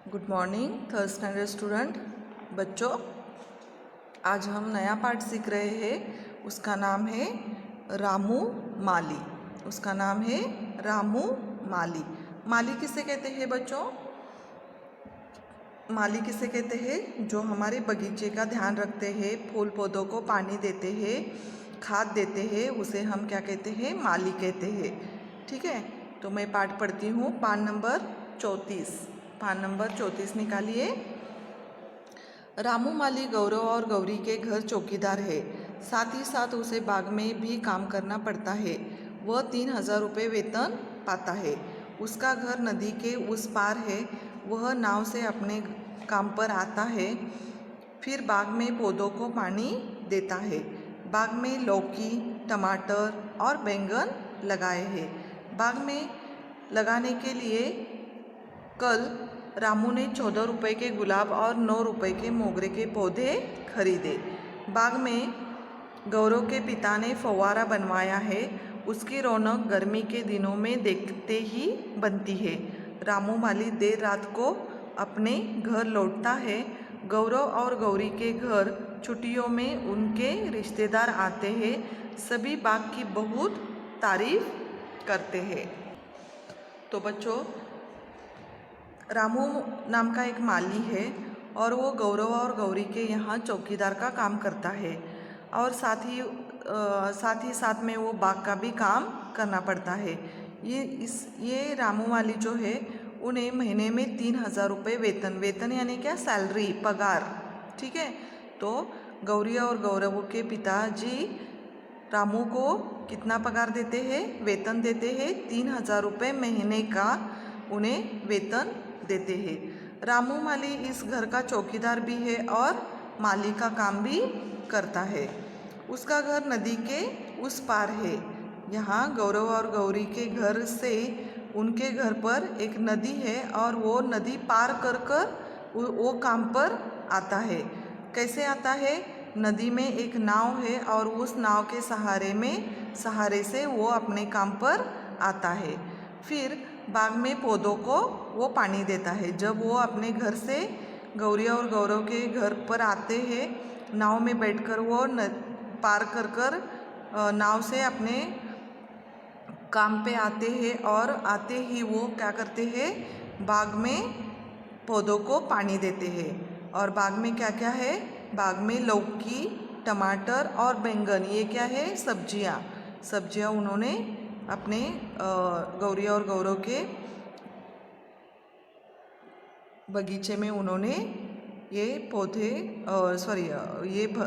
Good morning third standard student बच्चों। आज हम नया पाठ सीख रहे हैं। उसका नाम है रामू माली। उसका नाम है रामू माली। माली किसे कहते हैं बच्चों? माली किसे कहते हैं? जो हमारे बगीचे का ध्यान रखते हैं, फूल पौधों को पानी देते हैं, खाद देते हैं, उसे हम क्या कहते हैं? माली कहते हैं। ठीक है, तो मैं पाठ पढ़ती हूँ। पान नंबर 34। पान नंबर 34 निकालिए। रामू माली गौरव और गौरी के घर चौकीदार है। साथ ही साथ उसे बाग में भी काम करना पड़ता है। वह 3,000 रुपये वेतन पाता है। उसका घर नदी के उस पार है। वह नाव से अपने काम पर आता है, फिर बाग में पौधों को पानी देता है। बाग में लौकी, टमाटर और बैंगन लगाए हैं। बाग में लगाने के लिए कल रामू ने 14 रुपये के गुलाब और 9 रुपये के मोगरे के पौधे खरीदे। बाग में गौरव के पिता ने फव्वारा बनवाया है। उसकी रौनक गर्मी के दिनों में देखते ही बनती है। रामू माली देर रात को अपने घर लौटता है। गौरव और गौरी के घर छुट्टियों में उनके रिश्तेदार आते हैं। सभी बाग की बहुत तारीफ करते हैं। तो बच्चों, रामू नाम का एक माली है और वो गौरव और गौरी के यहाँ चौकीदार का काम करता है और साथ ही साथ में वो बाग का भी काम करना पड़ता है। ये रामू माली जो है, उन्हें महीने में 3,000 रुपये वेतन यानी क्या? सैलरी, पगार। ठीक है, तो गौरी और गौरव के पिताजी रामू को कितना पगार देते हैं? वेतन देते हैं। 3,000 रुपये महीने का उन्हें वेतन देते हैं। रामू माली इस घर का चौकीदार भी है और माली का काम भी करता है। उसका घर नदी के उस पार है। यहाँ गौरव और गौरी के घर से उनके घर पर एक नदी है और वो नदी पार कर वो काम पर आता है। कैसे आता है? नदी में एक नाव है और उस नाव के सहारे से वो अपने काम पर आता है। फिर बाग में पौधों को वो पानी देता है। जब वो अपने घर से गौरी और गौरव के घर पर आते हैं, नाव में बैठकर वो पार कर नाव से अपने काम पे आते हैं और आते ही वो क्या करते हैं? बाग में पौधों को पानी देते हैं। और बाग में क्या क्या है? बाग में लौकी, टमाटर और बैंगन, ये क्या है? सब्जियां उन्होंने अपने गौरी और गौरव के बगीचे में उन्होंने ये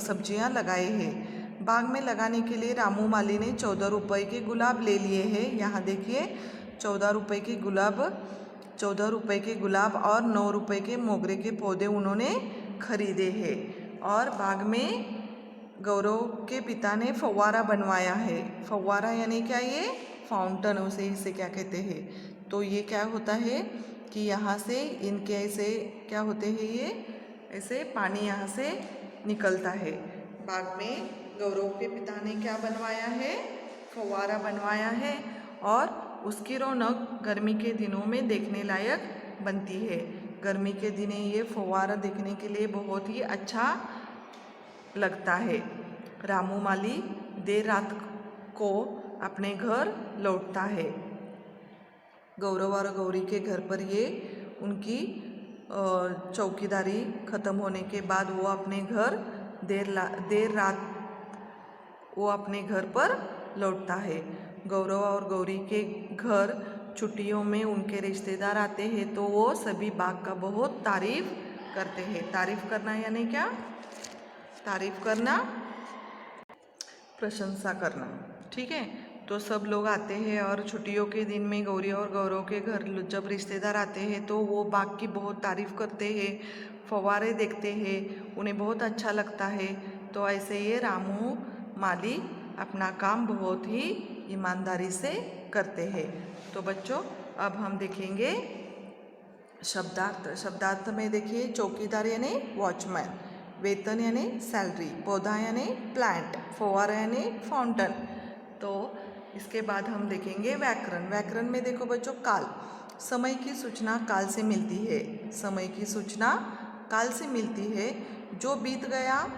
सब्जियां लगाए हैं। बाग में लगाने के लिए रामू माली ने 14 रुपये के गुलाब ले लिए हैं। यहाँ देखिए, 14 रुपये के गुलाब और 9 रुपये के मोगरे के पौधे उन्होंने खरीदे हैं। और बाग में गौरव के पिता ने फव्वारा बनवाया है। फव्वारा यानी क्या? ये फाउंटेन, इसे क्या कहते हैं? तो ये क्या होता है कि यहाँ से इनके ऐसे क्या होते हैं? ये ऐसे पानी यहाँ से निकलता है। बाग में गौरव के पिता ने क्या बनवाया है? फव्वारा बनवाया है और उसकी रौनक गर्मी के दिनों में देखने लायक बनती है। गर्मी के दिने ये फव्वारा देखने के लिए बहुत ही अच्छा लगता है। रामू माली देर रात को अपने घर लौटता है। गौरव और गौरी के घर पर ये उनकी चौकीदारी ख़त्म होने के बाद वो अपने घर देर रात वो अपने घर पर लौटता है। गौरव और गौरी के घर छुट्टियों में उनके रिश्तेदार आते हैं, तो वो सभी बाग का बहुत तारीफ करते हैं। तारीफ करना यानी क्या? तारीफ करना, प्रशंसा करना। ठीक है, तो सब लोग आते हैं और छुट्टियों के दिन में गौरी और गौरव के घर जब रिश्तेदार आते हैं तो वो बाग की बहुत तारीफ करते हैं, फव्वारे देखते हैं, उन्हें बहुत अच्छा लगता है। तो ऐसे ये रामू माली अपना काम बहुत ही ईमानदारी से करते हैं। तो बच्चों, अब हम देखेंगे शब्दार्थ में देखिए, चौकीदार यानी वॉचमैन, वेतन यानी सैलरी, पौधा यानी प्लांट, फव्वारा यानी फाउंटेन। तो इसके बाद हम देखेंगे व्याकरण में देखो बच्चों, काल। समय की सूचना काल से मिलती है। समय की सूचना काल से मिलती है। जो बीत गया